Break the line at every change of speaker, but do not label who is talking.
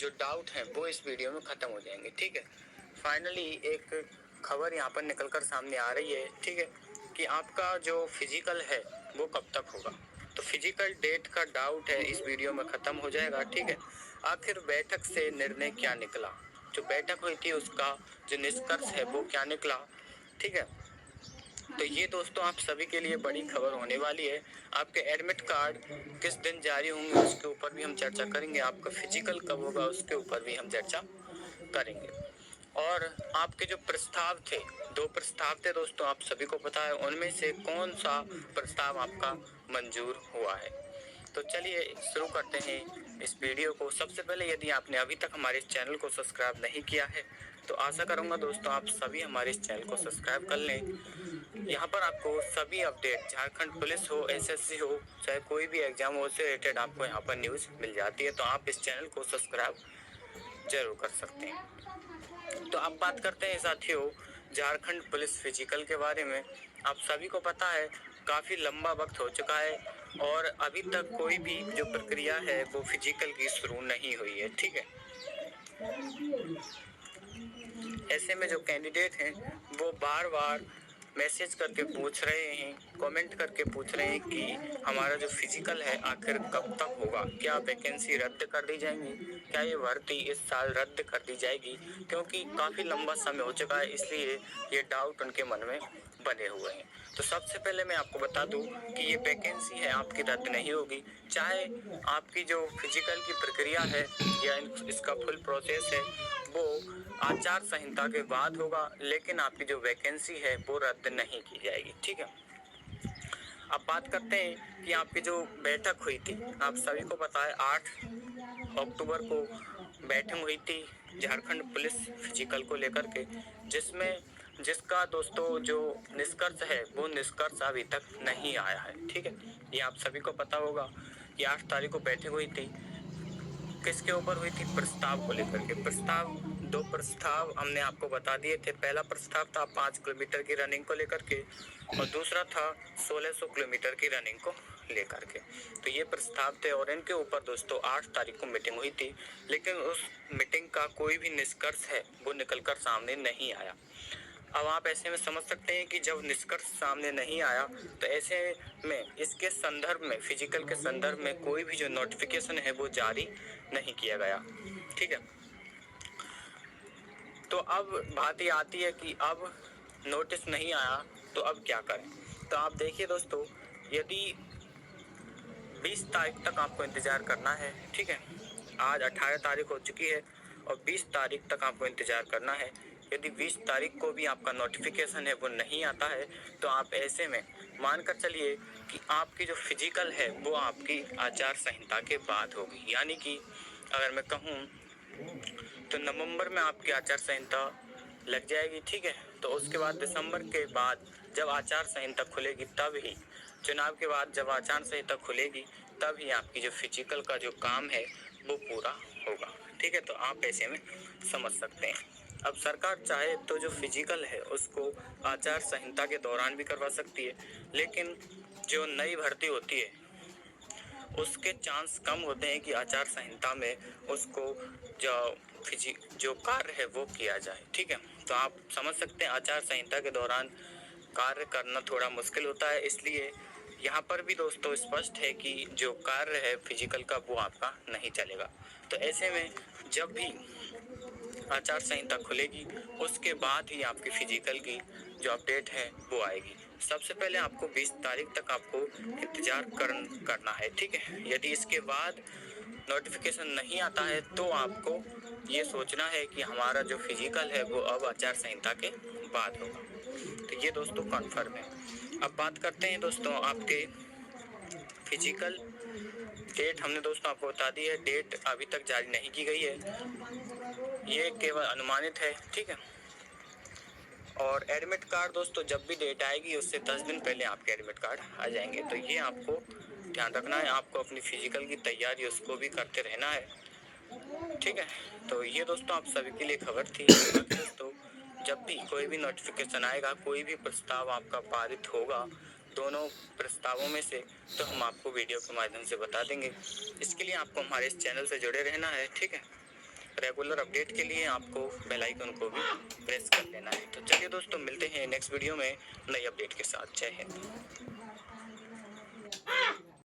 जो डाउट हैं वो इस वीडियो में ख़त्म हो जाएंगे। ठीक है, फाइनली एक खबर यहाँ पर निकल कर सामने आ रही है, ठीक है, कि आपका जो फिजिकल है वो कब तक होगा। तो फिजिकल डेट का डाउट है इस वीडियो में ख़त्म हो जाएगा। ठीक है, आखिर बैठक से निर्णय क्या निकला, जो बैठक हुई थी उसका जो निष्कर्ष है वो क्या निकला। ठीक है, तो ये दोस्तों आप सभी के लिए बड़ी खबर होने वाली है। आपके एडमिट कार्ड किस दिन जारी होंगे उसके ऊपर भी हम चर्चा करेंगे, आपका फिजिकल कब होगा उसके ऊपर भी हम चर्चा करेंगे। और आपके जो प्रस्ताव थे, 2 प्रस्ताव थे दोस्तों, आप सभी को पता है, उनमें से कौन सा प्रस्ताव आपका मंजूर हुआ है। तो चलिए शुरू करते हैं इस वीडियो को। सबसे पहले यदि आपने अभी तक हमारे इस चैनल को सब्सक्राइब नहीं किया है तो आशा करूंगा दोस्तों आप सभी हमारे इस चैनल को सब्सक्राइब कर लें। यहाँ पर आपको सभी अपडेट, झारखंड पुलिस हो, एसएससी हो, चाहे कोई भी एग्जाम हो, उससे रिलेटेड आपको यहाँ पर न्यूज़ मिल जाती है। तो आप इस चैनल को सब्सक्राइब जरूर कर सकते हैं। तो अब बात करते हैं साथियों झारखंड पुलिस फिजिकल के बारे में। आप सभी को पता है काफ़ी लंबा वक्त हो चुका है और अभी तक कोई भी जो प्रक्रिया है वो फिजिकल की शुरू नहीं हुई है। ठीक है, ऐसे में जो कैंडिडेट हैं वो बार बार मैसेज करके पूछ रहे हैं, कमेंट करके पूछ रहे हैं कि हमारा जो फिजिकल है आखिर कब तक होगा, क्या वैकेंसी रद्द कर दी जाएंगी, क्या ये भर्ती इस साल रद्द कर दी जाएगी, क्योंकि काफ़ी लंबा समय हो चुका है, इसलिए ये डाउट उनके मन में बने हुए हैं। तो सबसे पहले मैं आपको बता दूं कि ये वैकेंसी है आपकी रद्द नहीं होगी, चाहे आपकी जो फिजिकल की प्रक्रिया है या इसका फुल प्रोसेस है वो आचार संहिता के बाद होगा, लेकिन आपकी जो वैकेंसी है वो रद्द नहीं की जाएगी। ठीक है, अब बात करते हैं कि आपकी जो बैठक हुई थी, आप सभी को पता है 8 अक्टूबर को बैठक हुई थी झारखंड पुलिस फिजिकल को लेकर के, जिसका दोस्तों जो निष्कर्ष है वो निष्कर्ष अभी तक नहीं आया है। ठीक है, ये आप सभी को पता होगा कि 8 तारीख को बैठक हुई थी, किसके ऊपर हुई थी, प्रस्ताव को लेकर के। प्रस्ताव, 2 प्रस्ताव हमने आपको बता दिए थे। पहला प्रस्ताव था 5 किलोमीटर की रनिंग को लेकर के और दूसरा था 1600 किलोमीटर की रनिंग को लेकर के। तो ये प्रस्ताव थे और इनके ऊपर दोस्तों 8 तारीख को मीटिंग हुई थी, लेकिन उस मीटिंग का कोई भी निष्कर्ष है वो निकलकर सामने नहीं आया। अब आप ऐसे में समझ सकते हैं कि जब निष्कर्ष सामने नहीं आया तो ऐसे में इसके संदर्भ में, फिजिकल के संदर्भ में कोई भी जो नोटिफिकेशन है वो जारी नहीं किया गया। ठीक है, तो अब बात ये आती है कि अब नोटिस नहीं आया तो अब क्या करें। तो आप देखिए दोस्तों, यदि 20 तारीख तक आपको इंतज़ार करना है, ठीक है, आज 18 तारीख हो चुकी है और 20 तारीख तक आपको इंतज़ार करना है। यदि 20 तारीख को भी आपका नोटिफिकेशन है वो नहीं आता है तो आप ऐसे में मानकर चलिए कि आपकी जो फिजिकल है वो आपकी आचार संहिता के बाद होगी। यानी कि अगर मैं कहूँ तो नवंबर में आपकी आचार संहिता लग जाएगी। ठीक है, तो उसके बाद दिसंबर के बाद जब आचार संहिता खुलेगी, तब ही चुनाव के बाद जब आचार संहिता खुलेगी तब ही आपकी जो फिजिकल का जो काम है वो पूरा होगा। ठीक है, तो आप ऐसे में समझ सकते हैं। अब सरकार चाहे तो जो फिजिकल है उसको आचार संहिता के दौरान भी करवा सकती है, लेकिन जो नई भर्ती होती है उसके चांस कम होते हैं कि आचार संहिता में उसको जो कार्य है वो किया जाए। ठीक है, तो आप समझ सकते हैं आचार संहिता के दौरान कार्य करना थोड़ा मुश्किल होता है, इसलिए यहाँ पर भी दोस्तों स्पष्ट है कि जो कार्य है फिजिकल का वो आपका नहीं चलेगा। तो ऐसे में जब भी आचार संहिता खुलेगी उसके बाद ही आपकी फिजिकल की जो अपडेट है वो आएगी। सबसे पहले आपको 20 तारीख तक आपको इंतजार करना है। ठीक है, यदि इसके बाद नोटिफिकेशन नहीं आता है तो आपको ये सोचना है कि हमारा जो फिजिकल है वो अब आचार संहिता के बाद होगा। तो ये दोस्तों कन्फर्म है। अब बात करते हैं दोस्तों आपके फिजिकल डेट, हमने दोस्तों आपको बता दी है, डेट अभी तक जारी नहीं की गई है, ये केवल अनुमानित है। ठीक है, और एडमिट कार्ड दोस्तों जब भी डेट आएगी उससे 10 दिन पहले आपके एडमिट कार्ड आ जाएंगे। तो ये आपको ध्यान रखना है, आपको अपनी फिजिकल की तैयारी उसको भी करते रहना है। ठीक है, तो ये दोस्तों आप सभी के लिए खबर थी। बाकी दोस्तों जब भी कोई भी नोटिफिकेशन आएगा, कोई भी प्रस्ताव आपका पारित होगा दोनों प्रस्तावों में से, तो हम आपको वीडियो के माध्यम से बता देंगे। इसके लिए आपको हमारे इस चैनल से जुड़े रहना है। ठीक है, रेगुलर अपडेट के लिए आपको बेल आइकन को भी प्रेस कर लेना है। तो चलिए दोस्तों, मिलते हैं नेक्स्ट वीडियो में नई अपडेट के साथ। जय हिंद।